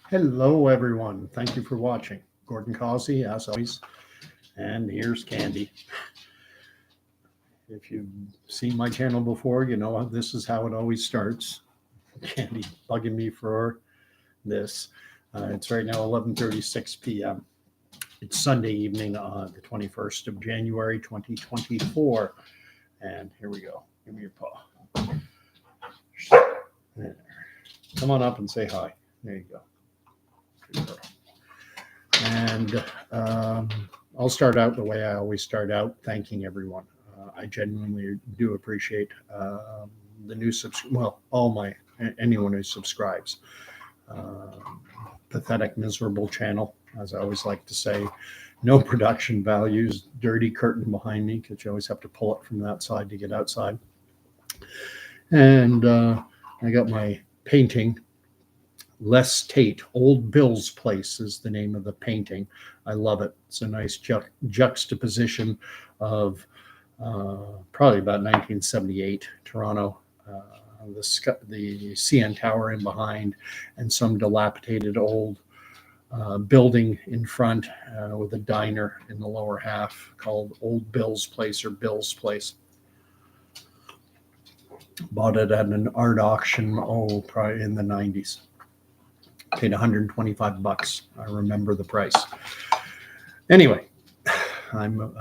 Hello, everyone. Thank you for watching. Gordon Causey, as always. And here's Candy. If you've seen my channel before, you know this is how it always starts. Candy bugging me for this. It's right now 11:36 p.m. It's Sunday evening, the 21st of January, 2024. And here we go. Give me your paw. There. Come on up and say hi. There you go. Good girl. And I'll start out the way I always start out, thanking everyone. I genuinely do appreciate the new anyone who subscribes. Pathetic, miserable channel, as I always like to say. No production values, dirty curtain behind me because you always have to pull it from that side to get outside. And I got my painting. Les Tate, Old Bill's Place is the name of the painting. I love it. It's a nice juxtaposition of probably about 1978 Toronto, the CN Tower in behind, and some dilapidated old building in front with a diner in the lower half called Old Bill's Place or Bill's Place. Bought it at an art auction, probably in the 90s. Paid $125. I remember the price. Anyway, I'm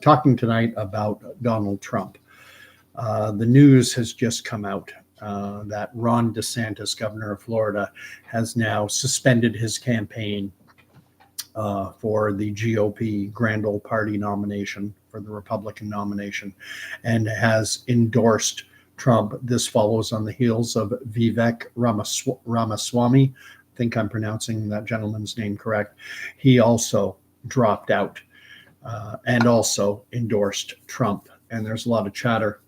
talking tonight about Donald Trump. The news has just come out that Ron DeSantis, governor of Florida, has now suspended his campaign for the GOP Grand Old Party nomination, for the Republican nomination, and has endorsed Trump. This follows on the heels of Vivek Ramaswamy. I think I'm pronouncing that gentleman's name correct. He also dropped out and also endorsed Trump. And there's a lot of chatter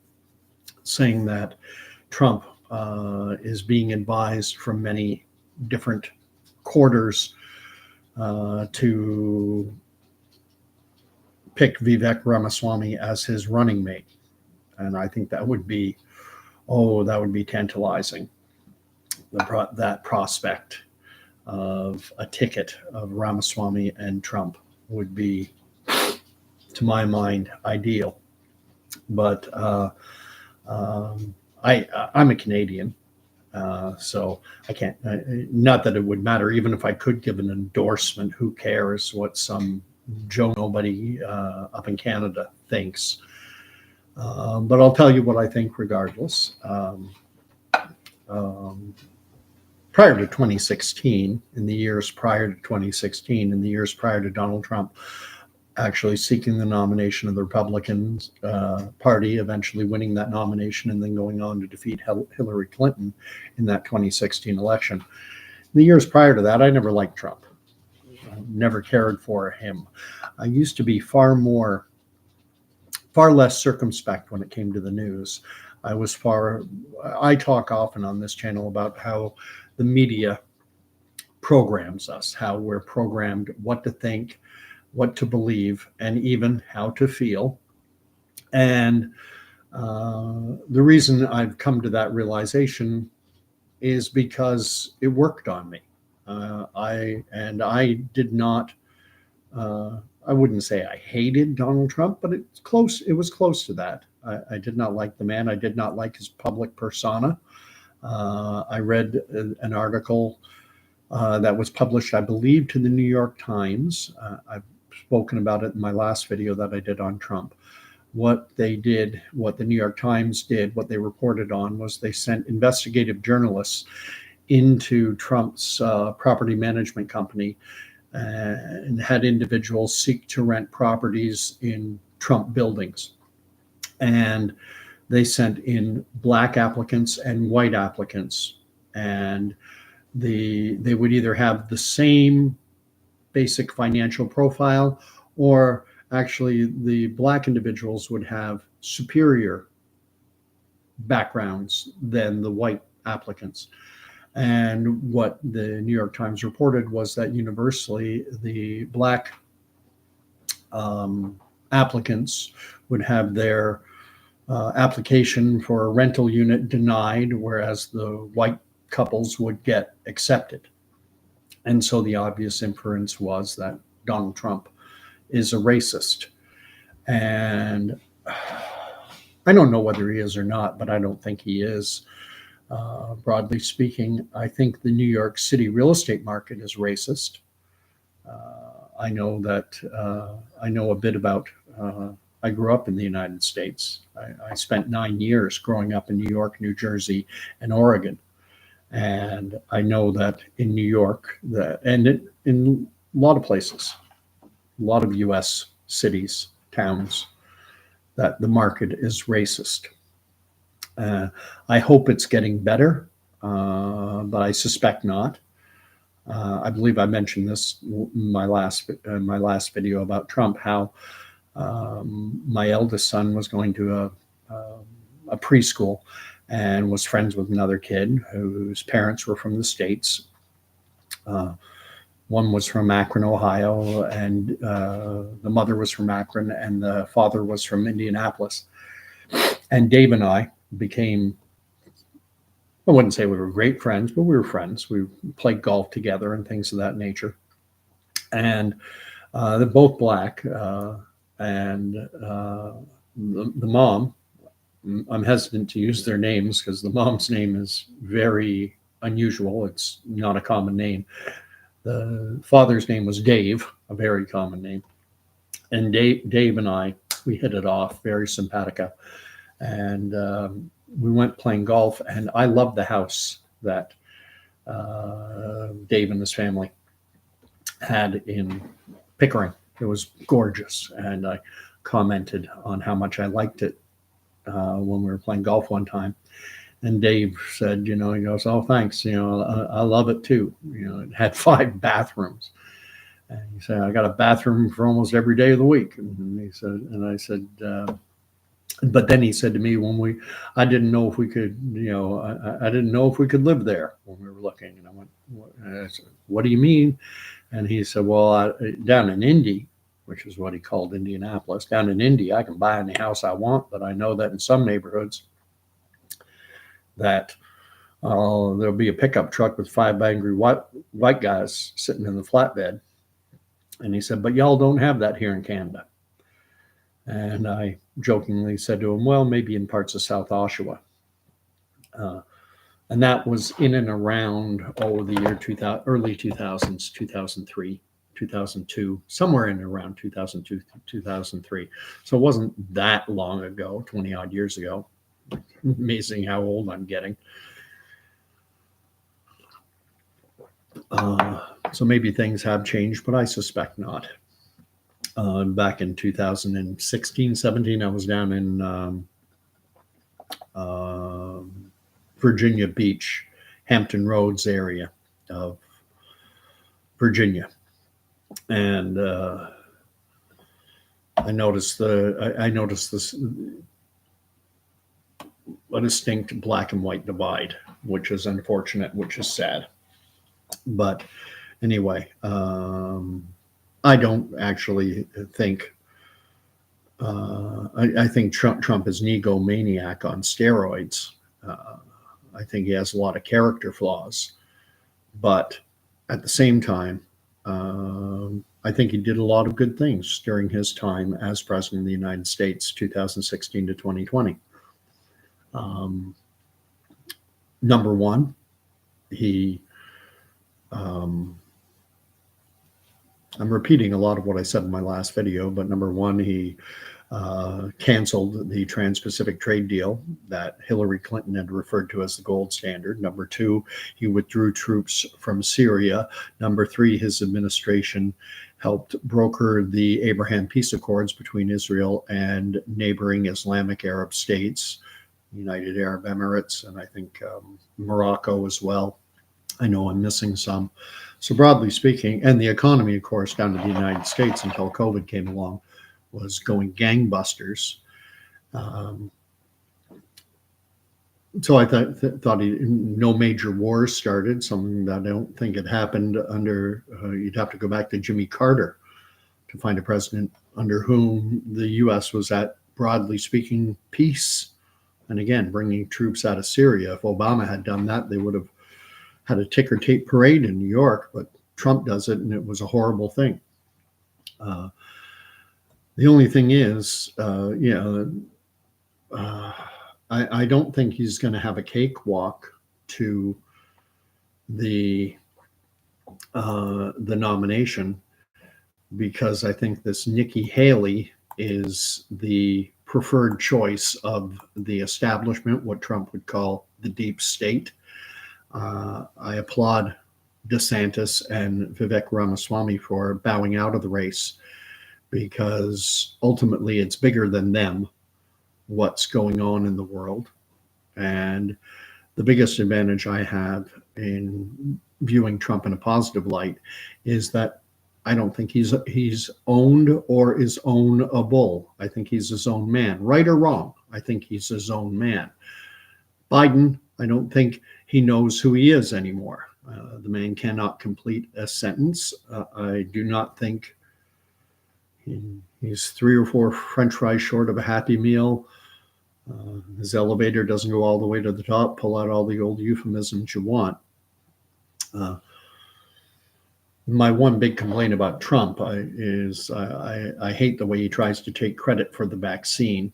saying that Trump is being advised from many different quarters to pick Vivek Ramaswamy as his running mate. And I think that would be tantalizing. That prospect of a ticket of Ramaswamy and Trump would be, to my mind, ideal. But I'm a Canadian, so I can't. Not that it would matter. Even if I could give an endorsement, who cares what some Joe Nobody up in Canada thinks? But I'll tell you what I think regardless. Prior to 2016, in the years prior to 2016, in the years prior to Donald Trump actually seeking the nomination of the Republican Party, eventually winning that nomination and then going on to defeat Hillary Clinton in that 2016 election. In the years prior to that, I never liked Trump. I never cared for him. I used to be far less circumspect when it came to the news. I talk often on this channel about how the media programs us, how we're programmed what to think, what to believe, and even how to feel. And the reason I've come to that realization is because it worked on me. I did not, I wouldn't say I hated Donald Trump, but it was close to that. I did not like the man. I did not like his public persona. I read an article that was published, I believe, to the New York Times. I've spoken about it in my last video that I did on Trump. What the New York Times did, what they reported on, was they sent investigative journalists into Trump's property management company and had individuals seek to rent properties in Trump buildings. And they sent in black applicants and white applicants. And they would either have the same basic financial profile, or actually the black individuals would have superior backgrounds than the white applicants. And what the New York Times reported was that universally the black applicants would have their application for a rental unit denied, whereas the white couples would get accepted. And so the obvious inference was that Donald Trump is a racist. And I don't know whether he is or not, but I don't think he is. Broadly speaking, I think the New York City real estate market is racist. I know that I know a bit about. I grew up in the United States. I spent 9 years growing up in New York, New Jersey, and Oregon, and I know that in New York, in a lot of places, a lot of U.S. cities, towns, that the market is racist. Uh, I hope it's getting better, but I suspect not. I believe I mentioned this in my last video about Trump. How my eldest son was going to a preschool and was friends with another kid whose parents were from the States. Uh, One was from Akron, Ohio, and the mother was from Akron, and the father was from Indianapolis. And Dave and I became, I wouldn't say we were great friends, but we were friends. We played golf together and things of that nature. And they're both black. And the mom, I'm hesitant to use their names because the mom's name is very unusual. It's not a common name. The father's name was Dave, a very common name. And Dave and I, we hit it off, very simpatico. And we went playing golf, and I loved the house that Dave and his family had in Pickering. It was gorgeous, and I commented on how much I liked it when we were playing golf one time. And Dave said, he goes, "Oh, thanks. I love it too. It had 5 bathrooms." And he said, "I got a bathroom for almost every day of the week." And I said, but then he said to me I didn't know if we could, I didn't know if we could live there when we were looking. And I went, I said, "What do you mean?" And he said, "Well, down in Indy," which is what he called Indianapolis, "down in Indy, I can buy any house I want, but I know that in some neighborhoods that there'll be a pickup truck with 5 angry white guys sitting in the flatbed." And he said, "But y'all don't have that here in Canada." And I jokingly said to him, "Well, maybe in parts of South Oshawa." And that was in and around, the year 2000, early 2000s, 2003, 2002, somewhere in around 2002, 2003. So it wasn't that long ago, 20 odd years ago. Amazing how old I'm getting. So maybe things have changed, but I suspect not. Back in 2016, 17, I was down in Virginia Beach, Hampton Roads area of Virginia. And I noticed this a distinct black and white divide, which is unfortunate, which is sad. But anyway, I don't actually think. I think Trump is an egomaniac on steroids. I think he has a lot of character flaws, but at the same time, I think he did a lot of good things during his time as president of the United States, 2016 to 2020. Number one, he I'm repeating a lot of what I said in my last video, but number one, he canceled the Trans-Pacific trade deal that Hillary Clinton had referred to as the gold standard. Number two, he withdrew troops from Syria. Number three, his administration helped broker the Abraham Peace Accords between Israel and neighboring Islamic Arab states, United Arab Emirates, and I think Morocco as well. I know I'm missing some. So broadly speaking, and the economy, of course, down to the United States until COVID came along, was going gangbusters. So I thought no major wars started, something that I don't think had happened under, you'd have to go back to Jimmy Carter to find a president under whom the U.S. was at, broadly speaking, peace. And again, bringing troops out of Syria. If Obama had done that, they would have had a ticker tape parade in New York, but Trump does it, and it was a horrible thing. The only thing is, I don't think he's going to have a cakewalk to the nomination, because I think this Nikki Haley is the preferred choice of the establishment, what Trump would call the deep state. I applaud DeSantis and Vivek Ramaswamy for bowing out of the race, because ultimately it's bigger than them, what's going on in the world. And the biggest advantage I have in viewing Trump in a positive light is that I don't think he's owned or is ownable. I think he's his own man, right or wrong. I think he's his own man. Biden, I don't think he knows who he is anymore. The man cannot complete a sentence. I do not think he's 3 or 4 French fries short of a Happy Meal. His elevator doesn't go all the way to the top. Pull out all the old euphemisms you want. My one big complaint about Trump is I hate the way he tries to take credit for the vaccine.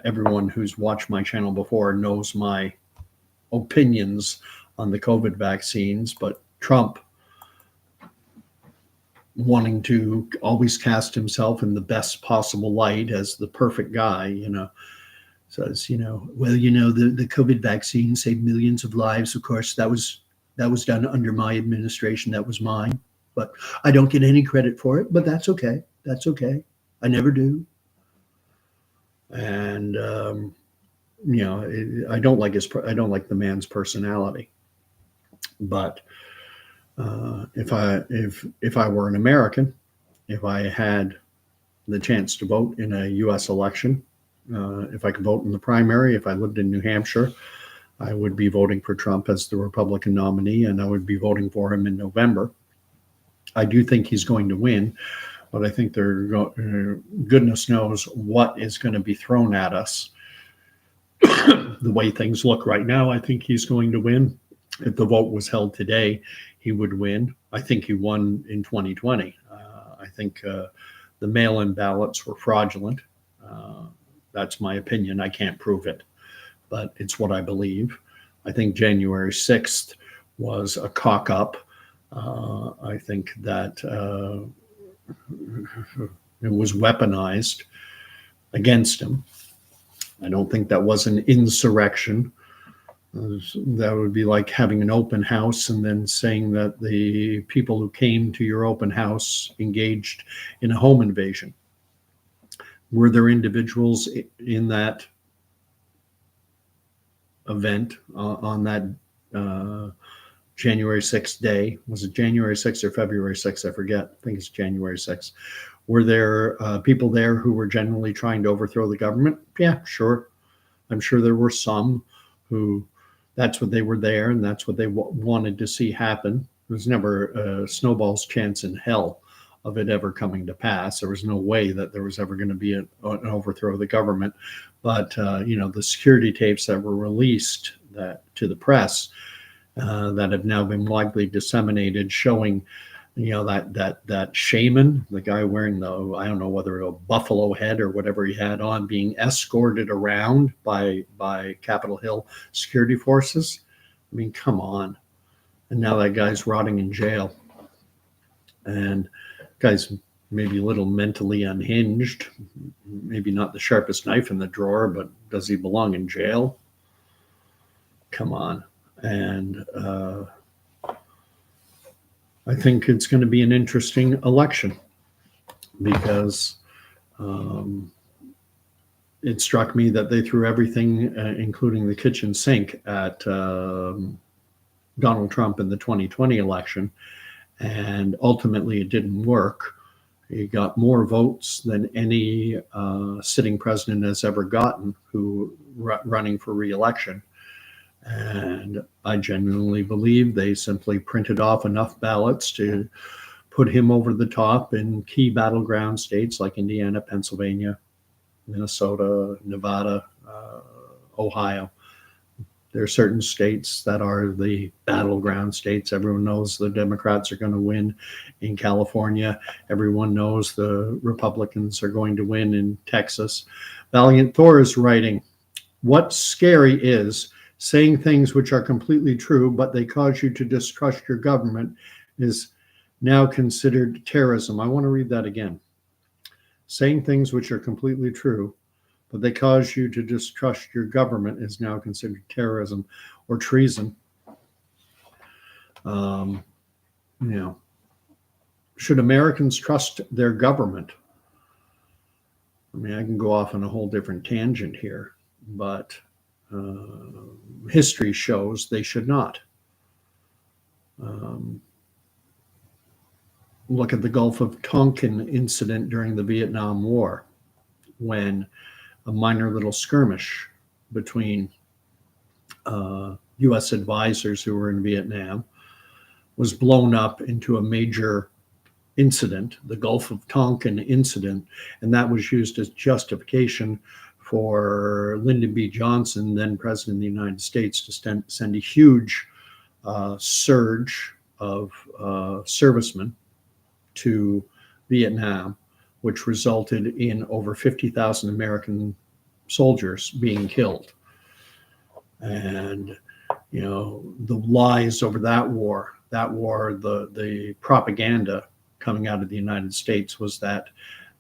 Everyone who's watched my channel before knows my opinions on the COVID vaccines, but Trump wanting to always cast himself in the best possible light as the perfect guy, says, well, the COVID vaccine saved millions of lives. Of course, that was done under my administration. That was mine. But I don't get any credit for it, but that's okay. That's okay. I never do. And, I don't like the man's personality. But if I were an American, if I had the chance to vote in a U.S. election, if I could vote in the primary, if I lived in New Hampshire, I would be voting for Trump as the Republican nominee, and I would be voting for him in November. I do think he's going to win, but I think goodness knows what is going to be thrown at us. The way things look right now, I think he's going to win. If the vote was held today, he would win. I think he won in 2020. I think the mail-in ballots were fraudulent. That's my opinion. I can't prove it, but it's what I believe. I think January 6th was a cock-up. I think that it was weaponized against him. I don't think that was an insurrection. That would be like having an open house and then saying that the people who came to your open house engaged in a home invasion. Were there individuals in that event on that January 6th day? Was it January 6th or February 6th? I forget. I think it's January 6th. Were there people there who were genuinely trying to overthrow the government? Yeah, sure. I'm sure there were some who that's what they were there and that's what they wanted to see happen. There's never a snowball's chance in hell of it ever coming to pass. There was no way that there was ever going to be an overthrow of the government. But, the security tapes that were released to the press that have now been widely disseminated showing, that shaman, the guy wearing I don't know whether a buffalo head or whatever he had on, being escorted around by Capitol Hill security forces. I mean, come on. And now that guy's rotting in jail. And guy's maybe a little mentally unhinged, maybe not the sharpest knife in the drawer, but does he belong in jail? Come on. And I think it's going to be an interesting election because it struck me that they threw everything, including the kitchen sink, at Donald Trump in the 2020 election. And ultimately, it didn't work. He got more votes than any sitting president has ever gotten who running for re-election. And I genuinely believe they simply printed off enough ballots to put him over the top in key battleground states like Indiana, Pennsylvania, Minnesota, Nevada, Ohio. There are certain states that are the battleground states. Everyone knows the Democrats are going to win in California. Everyone knows the Republicans are going to win in Texas. Valiant Thor is writing, what's scary is saying things which are completely true, but they cause you to distrust your government is now considered terrorism. I want to read that again. Saying things which are completely true, but they cause you to distrust your government is now considered terrorism or treason. Um, you know, should Americans trust their government? I mean, I can go off on a whole different tangent here, but history shows they should not. Look at the Gulf of Tonkin incident during the Vietnam War, when a minor little skirmish between U.S. advisors who were in Vietnam was blown up into a major incident, the Gulf of Tonkin incident, and that was used as justification for Lyndon B. Johnson, then President of the United States, to send a huge surge of servicemen to Vietnam, which resulted in over 50,000 American soldiers being killed. And, you know, the lies over that war, the propaganda coming out of the United States was that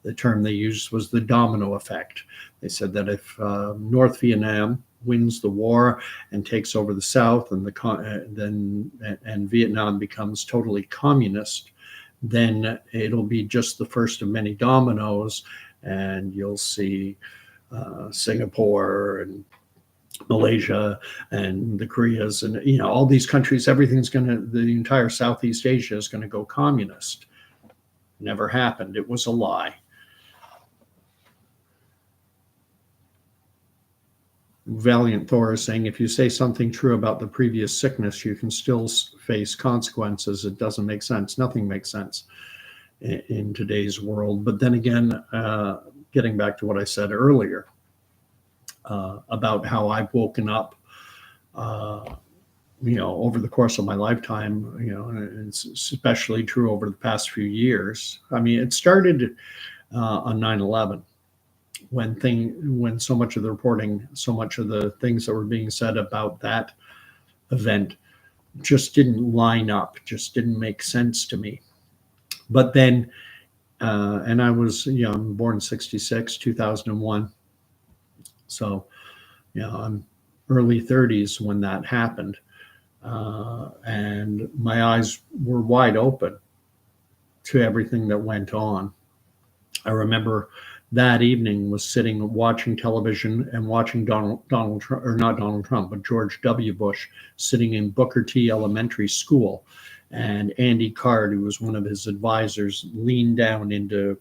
the term they used was the domino effect. They said that if North Vietnam wins the war and takes over the South, and then Vietnam becomes totally communist, then it'll be just the first of many dominoes, and you'll see Singapore and Malaysia and the Koreas and, you know, all these countries, the entire Southeast Asia is going to go communist. Never happened. It was a lie. Valiant Thor is saying, if you say something true about the previous sickness, you can still face consequences. It doesn't make sense. Nothing makes sense in today's world. But then again, getting back to what I said earlier about how I've woken up, you know, over the course of my lifetime, you know, and it's especially true over the past few years. I mean, it started on 9/11. When so much of the reporting, so much of the things that were being said about that event just didn't line up, just didn't make sense to me. But then, and I was, you know, I'm born in 66, 2001. So, you know, I'm early 30s when that happened. And my eyes were wide open to everything that went on. I remember that evening was sitting watching television and watching Donald Trump, or not Donald Trump, but George W. Bush sitting in Booker T. Elementary School. And Andy Card, who was one of his advisors, leaned down into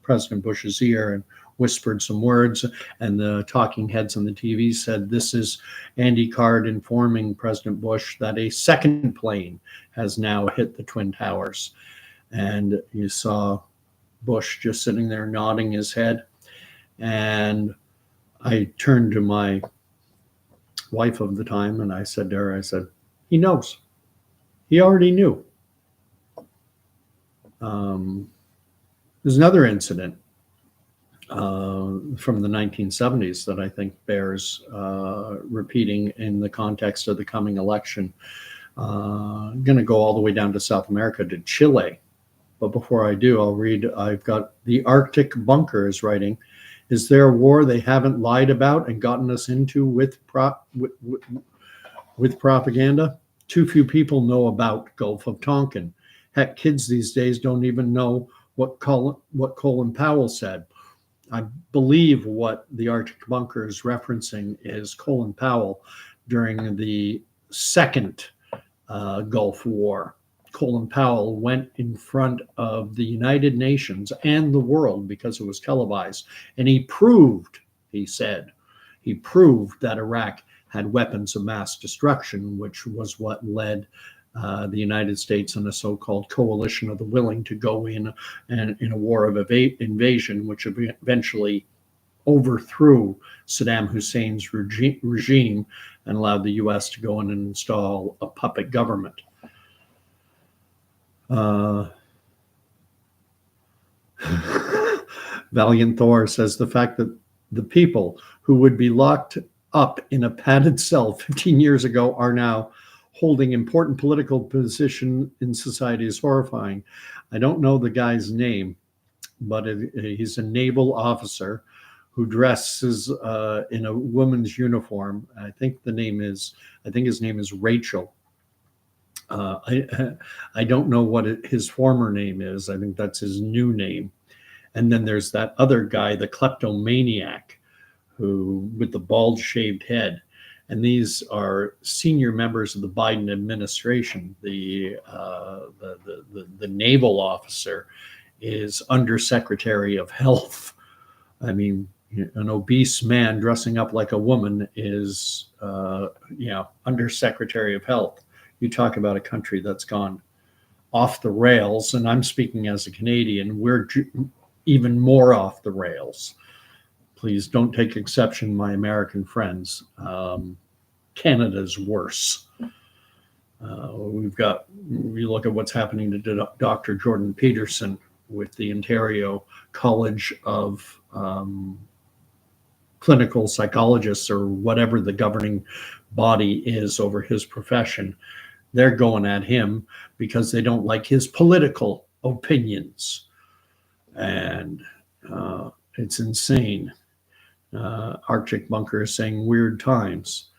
President Bush's ear and whispered some words. And the talking heads on the TV said, this is Andy Card informing President Bush that a second plane has now hit the Twin Towers. And you saw Bush just sitting there nodding his head. And I turned to my wife of the time and I said to her, I said, he knows. He already knew. There's another incident from the 1970s that I think bears repeating in the context of the coming election. I'm going to go all the way down to South America, to Chile. But before I do, I'll read, I've got the Arctic Bunker is writing, is there a war they haven't lied about and gotten us into with propaganda? Too few people know about Gulf of Tonkin. Heck, kids these days don't even know what Colin Powell said. I believe what the Arctic Bunker is referencing is Colin Powell during the second Gulf War. Colin Powell went in front of the United Nations and the world, because it was televised, and he proved that Iraq had weapons of mass destruction, which was what led the United States and a so-called coalition of the willing to go in a war of invasion, which eventually overthrew Saddam Hussein's regime and allowed the U.S. to go in and install a puppet government. Valiant Thor says the fact that the people who would be locked up in a padded cell 15 years ago are now holding important political position in society is horrifying. I don't know the guy's name, but he's a naval officer who dresses in a woman's uniform. I think his name is Rachel. I don't know what his former name is. I think that's his new name. And then there's that other guy, the kleptomaniac, who with the bald shaved head. And these are senior members of the Biden administration. The naval officer is Undersecretary of Health. I mean, an obese man dressing up like a woman is, Undersecretary of Health. You talk about a country that's gone off the rails, and I'm speaking as a Canadian. We're even more off the rails. Please don't take exception, my American friends. Canada's worse. You look at what's happening to Dr. Jordan Peterson with the Ontario College of Clinical Psychologists, or whatever the governing body is over his profession. They're going at him because they don't like his political opinions. And it's insane. Arctic Bunker is saying weird times.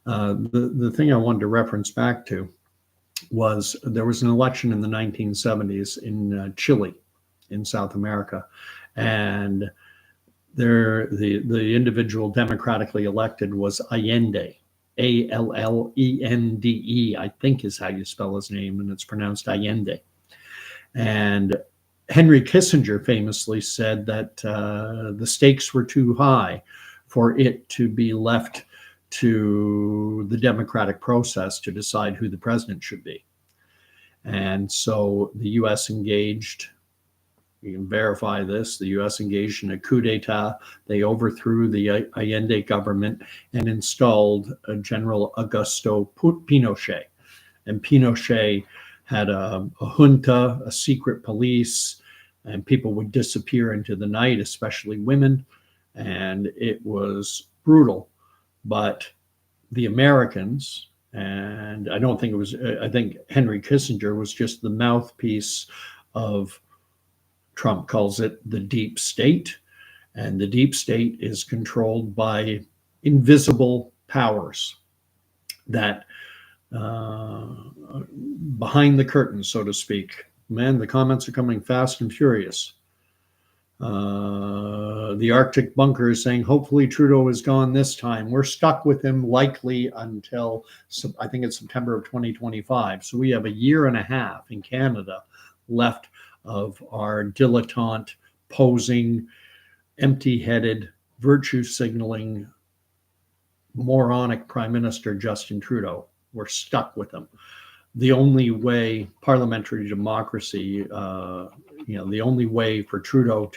The thing I wanted to reference back to was there was an election in the 1970s in Chile, in South America, and the individual democratically elected was Allende, Allende, I think is how you spell his name, and it's pronounced Allende. And Henry Kissinger famously said that the stakes were too high for it to be left to the democratic process to decide who the president should be. And so the U.S. engaged, you can verify this, the U.S. engaged in a coup d'etat. They overthrew the Allende government and installed General Augusto Pinochet. And Pinochet had a junta, a secret police, and people would disappear into the night, especially women. And it was brutal. But the Americans, and I think Henry Kissinger was just the mouthpiece of, Trump calls it the deep state. And the deep state is controlled by invisible powers that behind the curtain, so to speak. Man, the comments are coming fast and furious. The Arctic Bunker is saying, hopefully Trudeau is gone this time. We're stuck with him likely until, I think it's September of 2025. So we have a year and a half in Canada left of our dilettante, posing, empty-headed, virtue signaling, moronic Prime Minister Justin Trudeau. We're stuck with him. The only way, parliamentary democracy, the only way for Trudeau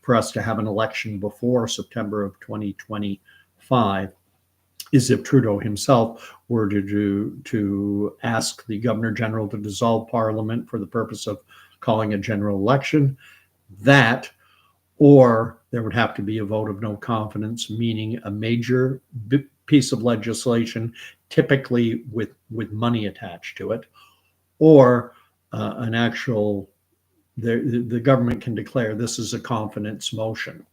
for us to have an election before September of 2025 is if Trudeau himself were to ask the Governor General to dissolve Parliament for the purpose of calling a general election. That, or there would have to be a vote of no confidence, meaning a major piece of legislation, typically with money attached to it, or an actual, the government can declare this is a confidence motion.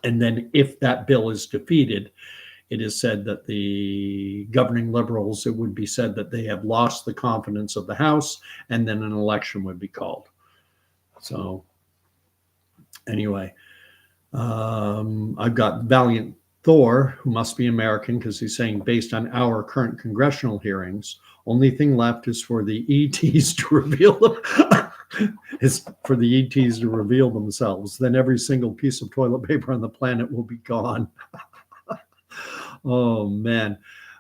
And then if that bill is defeated, it is said that the governing Liberals, it would be said that they have lost the confidence of the House, and then an election would be called. So anyway, I've got Valiant Thor, who must be American, because he's saying, based on our current congressional hearings, only thing left is for the ETs to reveal them. Is for the ETs to reveal themselves. Then every single piece of toilet paper on the planet will be gone. Oh, man.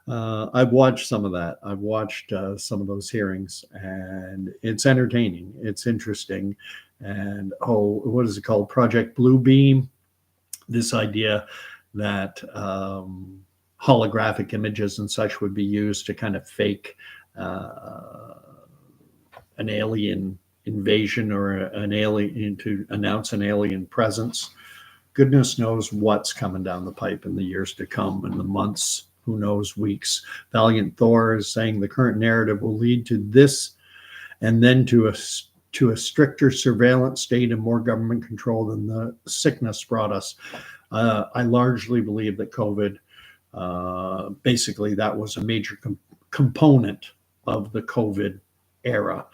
I've watched some of that. I've watched some of those hearings, and it's entertaining. It's interesting. And, what is it called? Project Bluebeam. this idea that holographic images and such would be used to kind of fake an alien invasion or an alien, to announce an alien presence. Goodness knows what's coming down the pipe in the years to come, in the months, who knows, weeks. Valiant Thor is saying the current narrative will lead to this, and then to a stricter surveillance state and more government control than the sickness brought us. I largely believe that COVID, basically, that was a major component of the COVID era.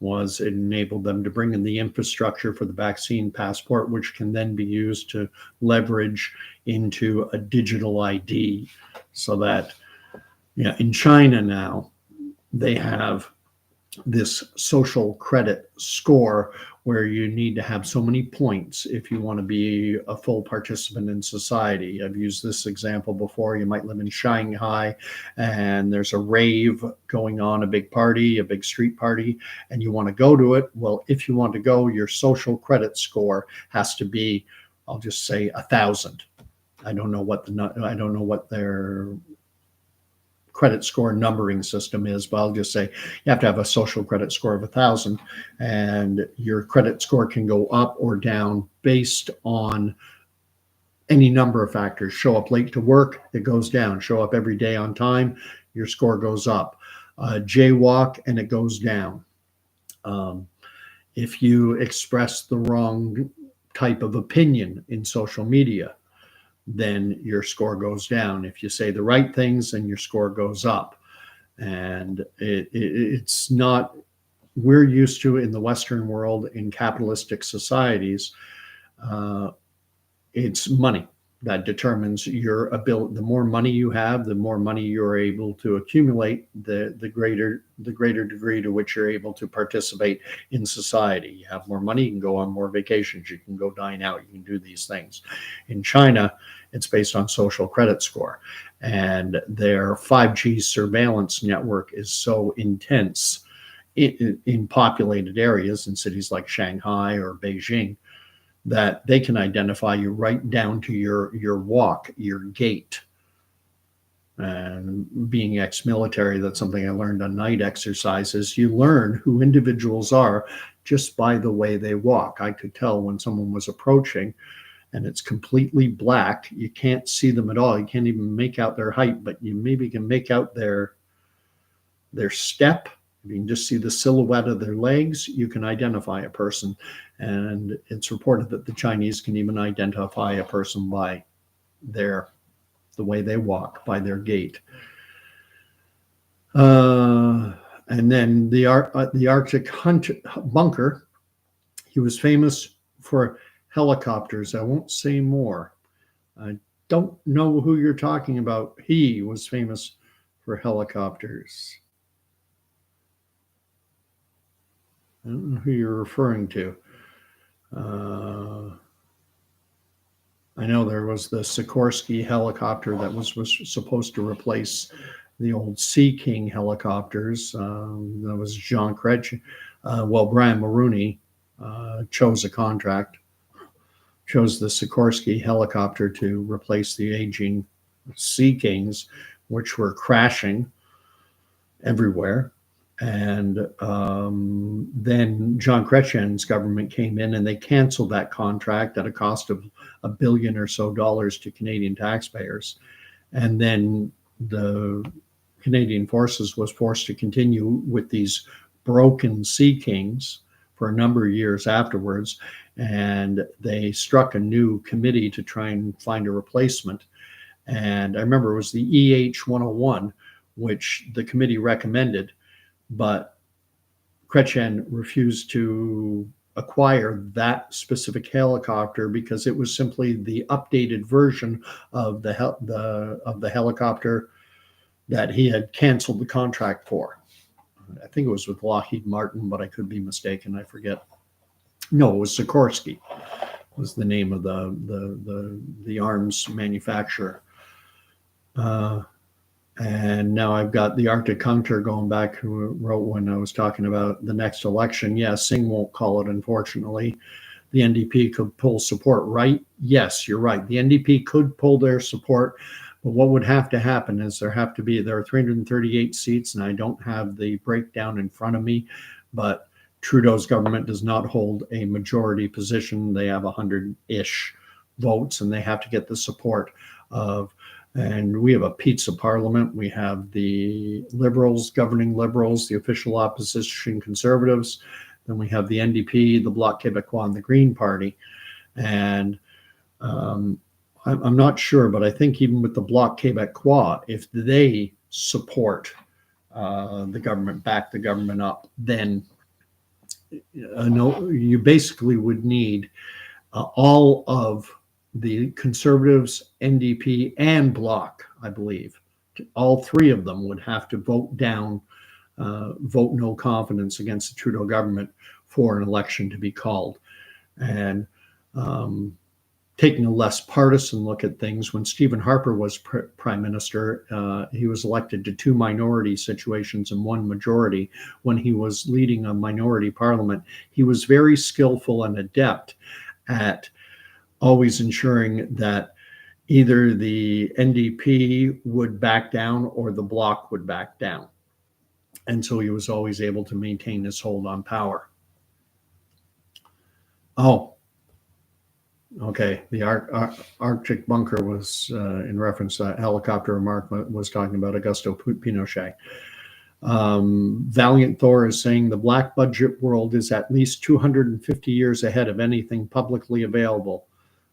Was it enabled them to bring in the infrastructure for the vaccine passport, which can then be used to leverage into a digital ID, so that, in China now, they have this social credit score where you need to have so many points if you want to be a full participant in society. I've used this example before. You might live in Shanghai and there's a rave going on, a big party, a big street party, and you want to go to it. Well, if you want to go, your social credit score has to be, I'll just say 1,000. I don't know what their credit score numbering system is, but I'll just say you have to have a social credit score of 1,000, and your credit score can go up or down based on any number of factors. Show up late to work, it goes down. Show up every day on time, your score goes up. Jaywalk, and it goes down. If you express the wrong type of opinion in social media, then your score goes down. If you say the right things, then your score goes up. And it's not, we're used to in the Western world, in capitalistic societies, it's money that determines your ability. The more money you have, the more money you're able to accumulate, the greater degree to which you're able to participate in society. You have more money, you can go on more vacations, you can go dine out, you can do these things. In China, it's based on social credit score, and their 5G surveillance network is so intense in populated areas in cities like Shanghai or Beijing, that they can identify you right down to your walk, your gait. And being ex-military, that's something I learned on night exercises. You learn who individuals are just by the way they walk. I could tell when someone was approaching and it's completely black. You can't see them at all. You can't even make out their height, but you maybe can make out their step. You can just see the silhouette of their legs. You can identify a person. And it's reported that the Chinese can even identify a person by the way they walk, by their gait. And then the Arctic bunker, he was famous for helicopters. I won't say more. I don't know who you're talking about. He was famous for helicopters. I don't know who you're referring to. I know there was the Sikorsky helicopter that was supposed to replace the old Sea King helicopters. That was Jean Chrétien. Brian Mulroney chose the Sikorsky helicopter to replace the aging Sea Kings, which were crashing everywhere. And then Jean Chrétien's government came in and they canceled that contract at a cost of $1 billion or so to Canadian taxpayers. And then the Canadian Forces was forced to continue with these broken Sea Kings for a number of years afterwards. And they struck a new committee to try and find a replacement. And I remember it was the EH-101, which the committee recommended, but Chrétien refused to acquire that specific helicopter because it was simply the updated version of the helicopter that he had canceled the contract for. I think it was with Lockheed Martin, but I could be mistaken. I forget. No, it was Sikorsky. Was the name of the arms manufacturer. And now I've got the Arctic Hunter going back, who wrote when I was talking about the next election. Yeah, Singh won't call it, unfortunately. the NDP could pull support, right? Yes, you're right. The NDP could pull their support, but what would have to happen is there are 338 seats, and I don't have the breakdown in front of me, but Trudeau's government does not hold a majority position. They have 100-ish votes, and they have to get the support of, and we have a pizza parliament. We have the Liberals, governing Liberals, the official opposition Conservatives. Then we have the NDP, the Bloc Québécois, and the Green Party. And I'm not sure, but I think even with the Bloc Québécois, if they support the government, back the government up, then no, you basically would need all of the Conservatives, NDP, and Bloc, I believe. All three of them would have to vote no confidence against the Trudeau government for an election to be called. And taking a less partisan look at things, when Stephen Harper was prime minister, he was elected to 2 minority situations and 1 majority. When he was leading a minority parliament, he was very skillful and adept at always ensuring that either the NDP would back down or the Bloc would back down. And so he was always able to maintain his hold on power. Oh, okay. The Arctic bunker was in reference to that helicopter remark was talking about Augusto Pinochet. Valiant Thor is saying the black budget world is at least 250 years ahead of anything publicly available.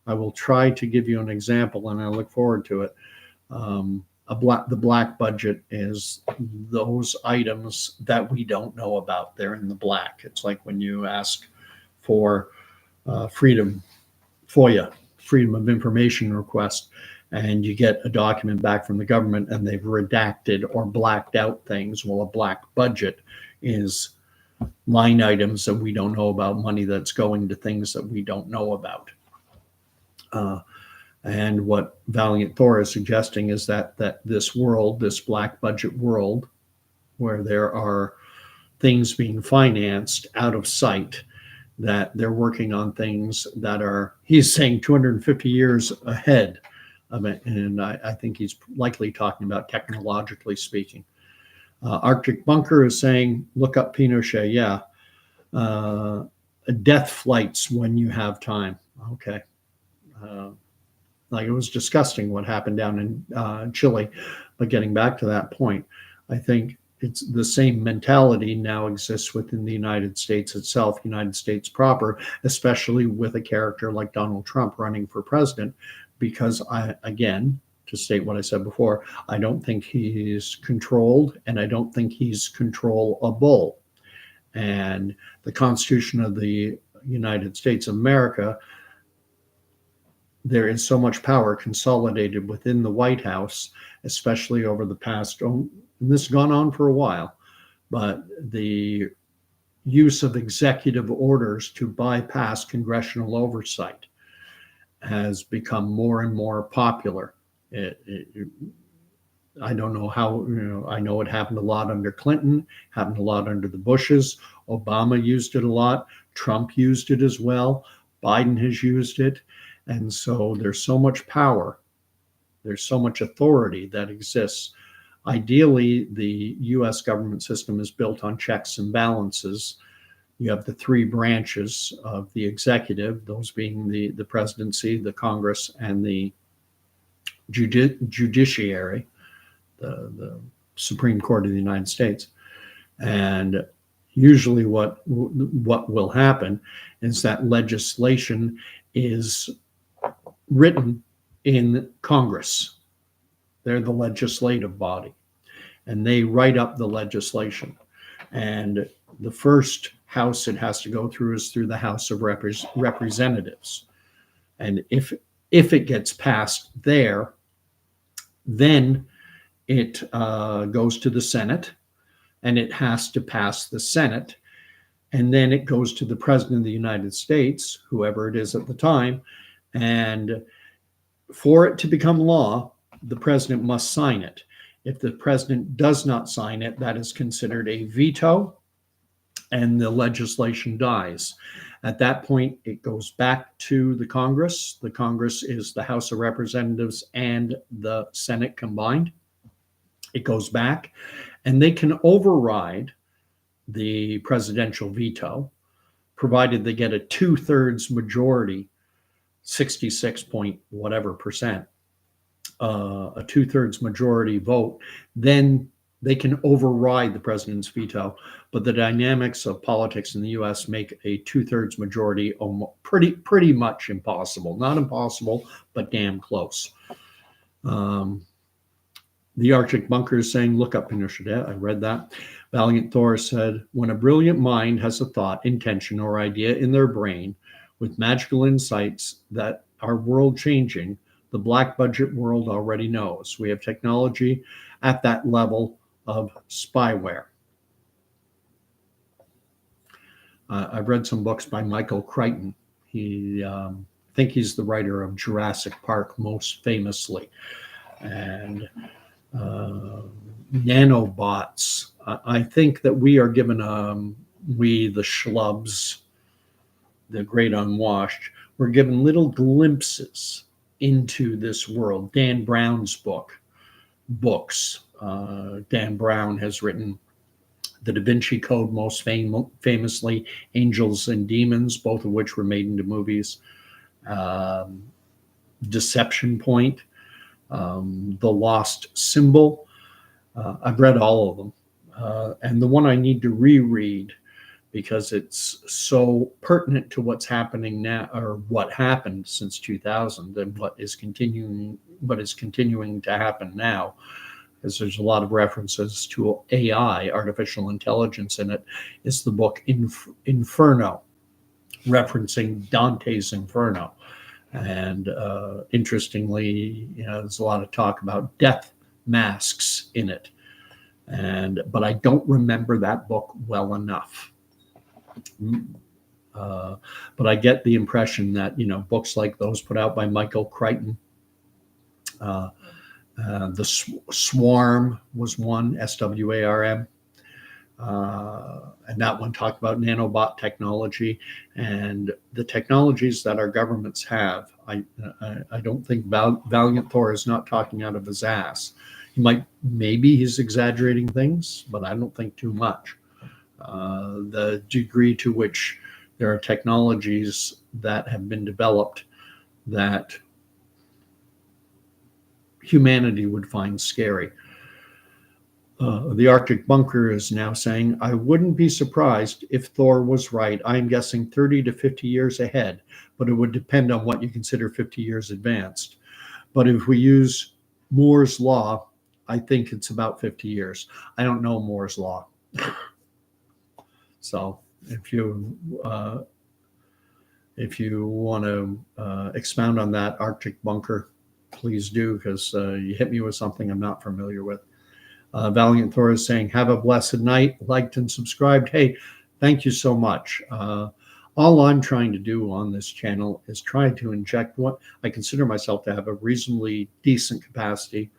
I will try to give you an example, and I look forward to it. The black budget is those items that we don't know about. They're in the black. It's like when you ask for FOIA, Freedom of Information request, and you get a document back from the government and they've redacted or blacked out things. Well, a black budget is line items that we don't know about, money that's going to things that we don't know about. And what Valiant Thor is suggesting is that this world, this black budget world, where there are things being financed out of sight, that they're working on things that are, he's saying 250 years ahead of it. And I think he's likely talking about technologically speaking. Arctic Bunker is saying, look up Pinochet. Yeah. Death flights when you have time. Okay. Like, it was disgusting what happened down in Chile. But getting back to that point, I think it's the same mentality now exists within the United States itself, United States proper, especially with a character like Donald Trump running for president, because again, to state what I said before, I don't think he's controlled, and I don't think he's controllable. And the Constitution of the United States of America, there is so much power consolidated within the White House, especially over the past, this has gone on for a while, but the use of executive orders to bypass congressional oversight has become more and more popular. I don't know how, I know it happened a lot under Clinton, happened a lot under the Bushes. Obama used it a lot. Trump used it as well. Biden has used it. And so there's so much power, there's so much authority that exists. Ideally, the US government system is built on checks and balances. You have the 3 branches of the executive, those being the presidency, the Congress, and the judiciary, the Supreme Court of the United States. And usually what will happen is that legislation is written in Congress. They're the legislative body, and they write up the legislation. And the first house it has to go through is through the House of Representatives. And if it gets passed there, then it goes to the Senate, and it has to pass the Senate. And then it goes to the President of the United States, whoever it is at the time. And for it to become law, the president must sign it. If the president does not sign it, that is considered a veto. and the legislation dies. At that point, it goes back to the Congress. The Congress is the House of Representatives and the Senate combined. It goes back, and they can override the presidential veto, provided they get a 2/3 majority, 66 point whatever percent, a 2/3 majority vote. Then they can override the president's veto. But the dynamics of politics in the U.S. make a 2/3 majority pretty much impossible. Not impossible, but damn close. The Arctic Bunker is saying, look up Pinochet. I read that. Valiant Thor said, when a brilliant mind has a thought, intention, or idea in their brain with magical insights that are world changing, the black budget world already knows. We have technology at that level of spyware. I've read some books by Michael Crichton. I think he's the writer of Jurassic Park most famously. And nanobots. I think that we are given, we the schlubs, the great unwashed, we're given little glimpses into this world. Dan Brown's books. Dan Brown has written The Da Vinci Code, most famously, Angels and Demons, both of which were made into movies. Deception Point. The Lost Symbol. I've read all of them. And the one I need to reread because it's so pertinent to what's happening now, or what happened since 2000, and what is continuing to happen now, because there's a lot of references to AI, artificial intelligence, in it, is the book Inferno, referencing Dante's Inferno. And interestingly, there's a lot of talk about death masks in it. But I don't remember that book well enough. But I get the impression that, books like those put out by Michael Crichton, The Swarm was one, SWARM. And that one talked about nanobot technology and the technologies that our governments have. I don't think Valiant Thor is not talking out of his ass. Maybe he's exaggerating things, but I don't think too much. The degree to which there are technologies that have been developed that humanity would find scary. The Arctic Bunker is now saying, I wouldn't be surprised if Thor was right. I'm guessing 30 to 50 years ahead, but it would depend on what you consider 50 years advanced. But if we use Moore's Law, I think it's about 50 years. I don't know Moore's Law. So if you want to expound on that Arctic Bunker, please do, because you hit me with something I'm not familiar with. Valiant Thor is saying, have a blessed night, liked and subscribed. Hey, thank you so much. All I'm trying to do on this channel is try to inject what I consider myself to have a reasonably decent capacity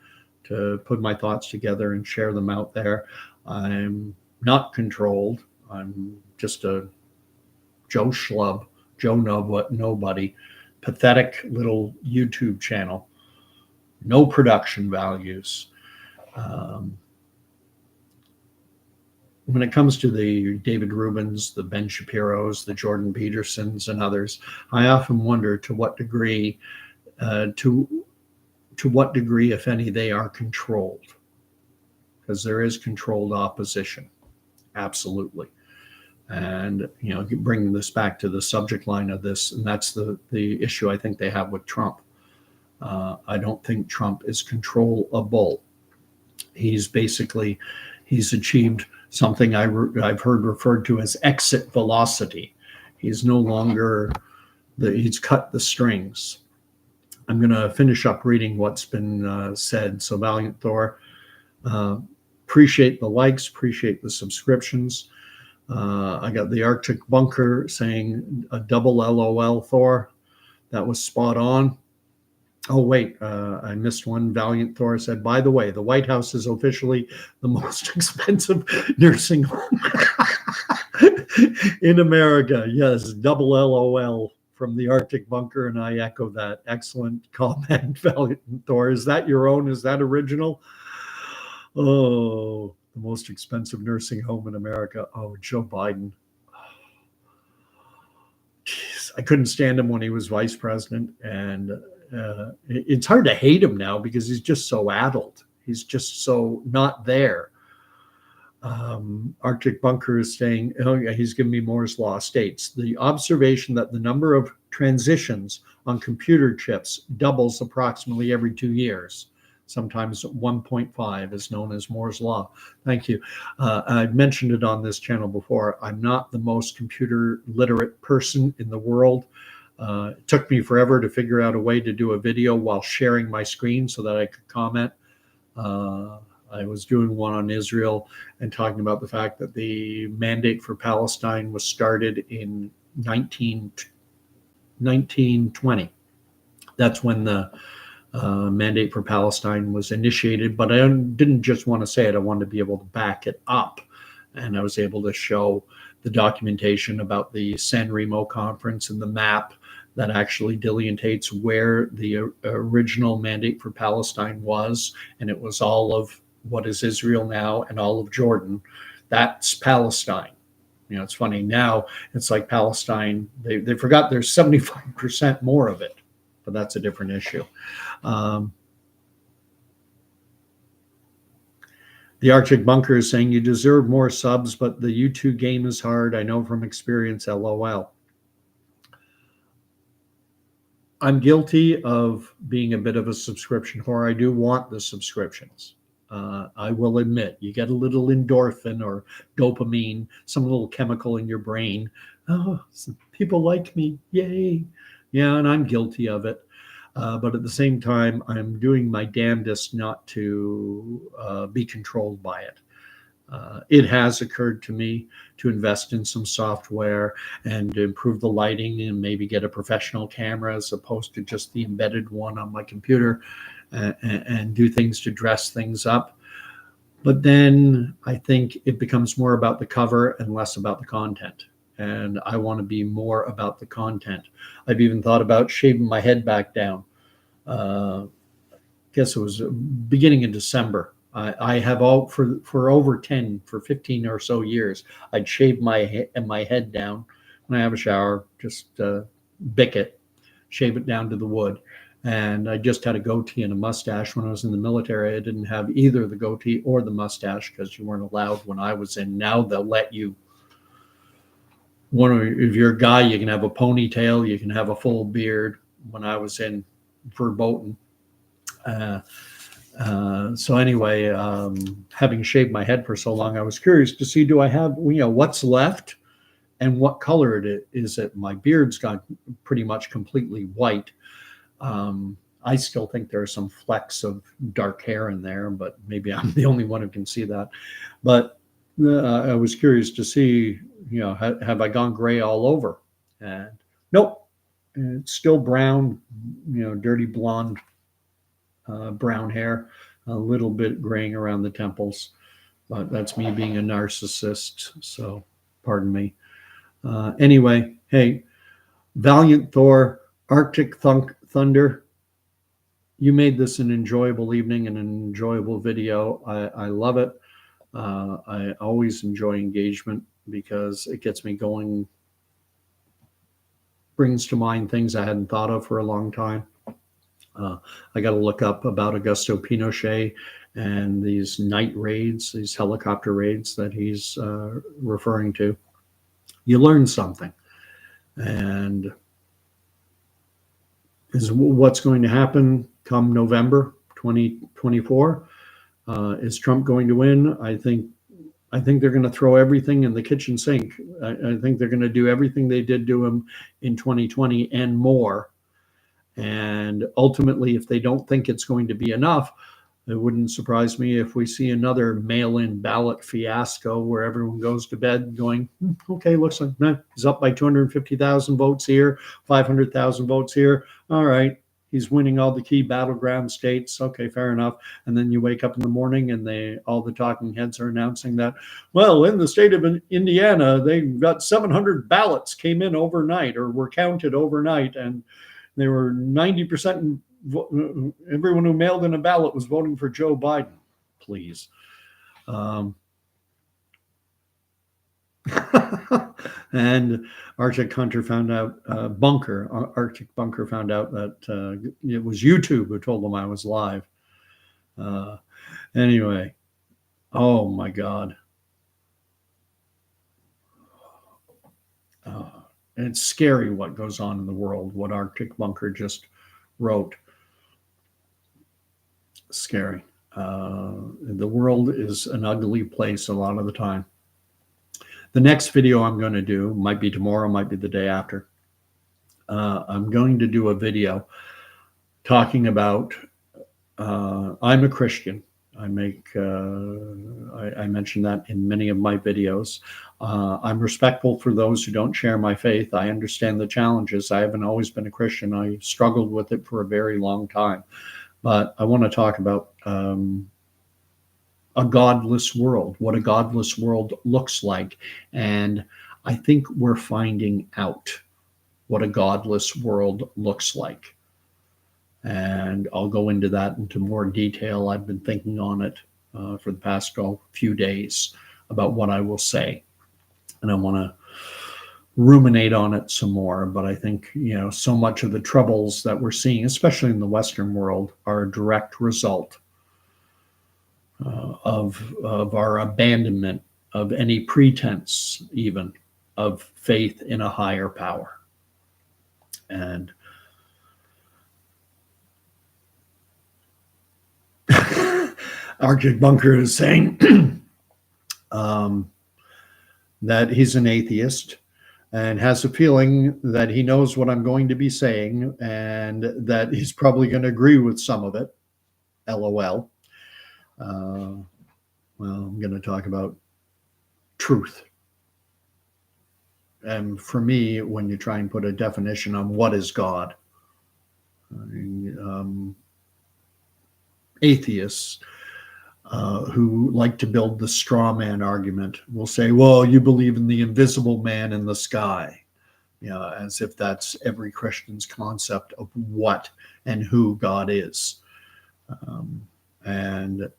to put my thoughts together and share them out there. I'm not controlled. I'm just a Joe Schlub, nobody, pathetic little YouTube channel, no production values. When it comes to the David Rubins, the Ben Shapiros, the Jordan Petersons, and others, I often wonder to what degree, if any, they are controlled, because there is controlled opposition, absolutely. And bringing this back to the subject line of this, and that's the issue I think they have with Trump. I don't think Trump is controllable. He's achieved something I've heard referred to as exit velocity. He's no longer he's cut the strings. I'm going to finish up reading what's been said. So Valiant Thor, appreciate the likes, appreciate the subscriptions. I got the Arctic Bunker saying a double LOL Thor. That was spot on. Oh, wait, I missed one. Valiant Thor said, by the way, the White House is officially the most expensive nursing home. In America, yes, double LOL from the Arctic bunker, and I echo that. Excellent comment, Valiant Thor. Is that your own? Is that original? Oh, the most expensive nursing home in America. Oh, Joe Biden. Jeez, I couldn't stand him when he was vice president, and it's hard to hate him now because he's just so addled. He's just so not there. Arctic Bunker is saying, oh, yeah, he's giving me Moore's Law, states the observation that the number of transitions on computer chips doubles approximately every 2 years. Sometimes 1.5 is known as Moore's Law. Thank you. I've mentioned it on this channel before. I'm not the most computer literate person in the world. It took me forever to figure out a way to do a video while sharing my screen so that I could comment. I was doing one on Israel and talking about the fact that the mandate for Palestine was started in 1920. That's when the mandate for Palestine was initiated. But I didn't just want to say it, I wanted to be able to back it up. And I was able to show the documentation about the San Remo conference and the map that actually delineates where the original mandate for Palestine was. And it was all of what is Israel now and all of Jordan. That's Palestine. You know, it's funny now, it's like Palestine, they forgot there's 75% more of it, but that's a different issue. The Arctic Bunker is saying you deserve more subs, but the YouTube game is hard. I know from experience, LOL. I'm guilty of being a bit of a subscription whore. I do want the subscriptions. I will admit, you get a little endorphin or dopamine, some little chemical in your brain. Oh, people like me. Yay. Yeah, and I'm guilty of it. But at the same time, I'm doing my damnedest not to be controlled by it. It has occurred to me to invest in some software and to improve the lighting and maybe get a professional camera as opposed to just the embedded one on my computer and do things to dress things up. But then I think it becomes more about the cover and less about the content. And I want to be more about the content. I've even thought about shaving my head back down. I guess it was beginning in December. I have all for over 15 or so years. I'd shave my head down when I have a shower, just bick it, shave it down to the wood. And I just had a goatee and a mustache when I was in the military. I didn't have either the goatee or the mustache because you weren't allowed when I was in. Now they'll let you. If you're a guy, you can have a ponytail, you can have a full beard. When I was in verboten. So anyway, having shaved my head for so long, I was curious to see, do I have, what's left and what color it is. My beard's gone pretty much completely white. I still think there are some flecks of dark hair in there, but maybe I'm the only one who can see that. But I was curious to see, have I gone gray all over? And nope, it's still brown, dirty blonde. Brown hair, a little bit graying around the temples, but that's me being a narcissist, so pardon me. Anyway, hey, Valiant Thor, Arctic Thunder, you made this an enjoyable evening and an enjoyable video. I love it. I always enjoy engagement because it gets me going, brings to mind things I hadn't thought of for a long time. I got to look up about Augusto Pinochet and these night raids, these helicopter raids that he's referring to. You learn something. And is what's going to happen come November 2024? Is Trump going to win? I think they're going to throw everything in the kitchen sink. I think they're going to do everything they did to him in 2020 and more. And ultimately, if they don't think it's going to be enough, it wouldn't surprise me if we see another mail-in ballot fiasco where everyone goes to bed going, okay, looks like he's up by 250,000 votes here, 500,000 votes here. All right, He's winning all the key battleground states. Okay, fair enough. And then you wake up in the morning and all the talking heads are announcing that, well, in the state of Indiana, they got 700 ballots came in overnight or were counted overnight, and they were 90%. Everyone who mailed in a ballot was voting for Joe Biden. Please. And Arctic Bunker found out that it was YouTube who told them I was live. Anyway, oh my God. It's scary what goes on in the world, what Arctic Bunker just wrote. Scary. The world is an ugly place a lot of the time. The next video I'm going to do, might be tomorrow, might be the day after. I'm going to do a video talking about, I'm a Christian. I mention that in many of my videos. I'm respectful for those who don't share my faith. I understand the challenges. I haven't always been a Christian. I struggled with it for a very long time. But I want to talk about a godless world, what a godless world looks like. And I think we're finding out what a godless world looks like. And I'll go into that into more detail. I've been thinking on it for the past few days about what I will say. And I want to ruminate on it some more. But I think, so much of the troubles that we're seeing, especially in the Western world, are a direct result of our abandonment of any pretense, even, of faith in a higher power. And Arctic Bunker is saying that he's an atheist and has a feeling that he knows what I'm going to be saying and that he's probably going to agree with some of it. LOL. Well, I'm going to talk about truth. And for me, when you try and put a definition on what is God, atheists who like to build the straw man argument will say, well, you believe in the invisible man in the sky, as if that's every Christian's concept of what and who God is. And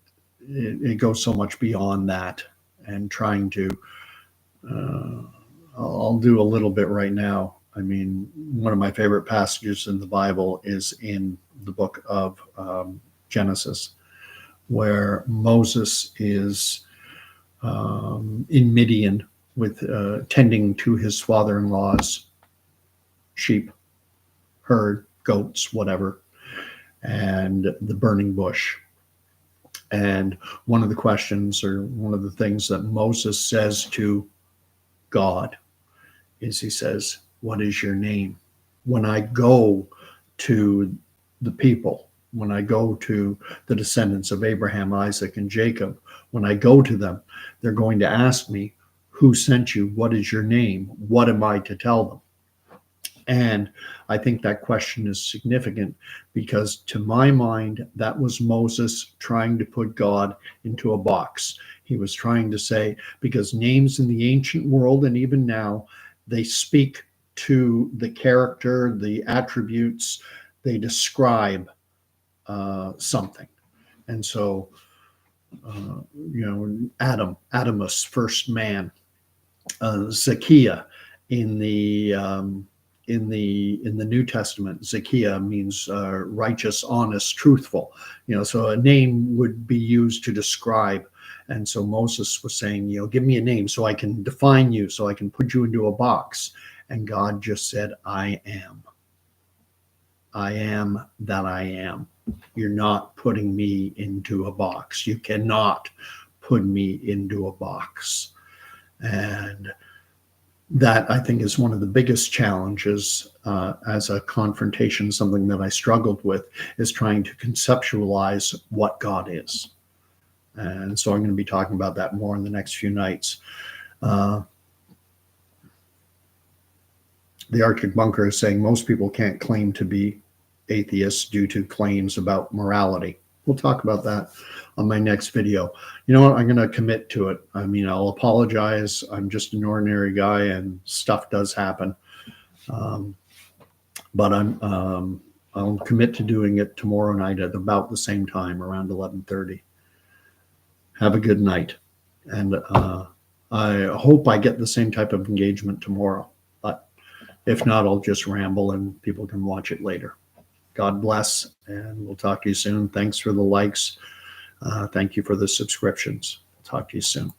it goes so much beyond that, and trying to, I'll do a little bit right now. I mean, one of my favorite passages in the Bible is in the book of Genesis, where Moses is in Midian with tending to his father-in-law's sheep, herd, goats, whatever, and the burning bush. And one of the questions, or one of the things that Moses says to God is, he says, what is your name? When I go to the people, when I go to the descendants of Abraham, Isaac, and Jacob, when I go to them, they're going to ask me, who sent you? What is your name? What am I to tell them? And I think that question is significant because, to my mind, that was Moses trying to put God into a box. He was trying to say, because names in the ancient world and even now, they speak to the character, the attributes, they describe something. And so, Adamus, first man, Zacchaeus in the New Testament, Zacchaeus means righteous, honest, truthful. So a name would be used to describe. And so Moses was saying, give me a name so I can define you, so I can put you into a box. And God just said, I am. I am that I am. You're not putting me into a box. You cannot put me into a box. And that, I think, is one of the biggest challenges as a confrontation, something that I struggled with, is trying to conceptualize what God is. And so I'm going to be talking about that more in the next few nights. The Arctic Bunker is saying most people can't claim to be atheists due to claims about morality. We'll talk about that on my next video. You know what? I'm going to commit to it. I mean, I'll apologize. I'm just an ordinary guy, and stuff does happen. But I'll commit to doing it tomorrow night at about the same time, around 11:30. Have a good night, and I hope I get the same type of engagement tomorrow. But if not, I'll just ramble and people can watch it later. God bless, and we'll talk to you soon. Thanks for the likes. Thank you for the subscriptions. Talk to you soon.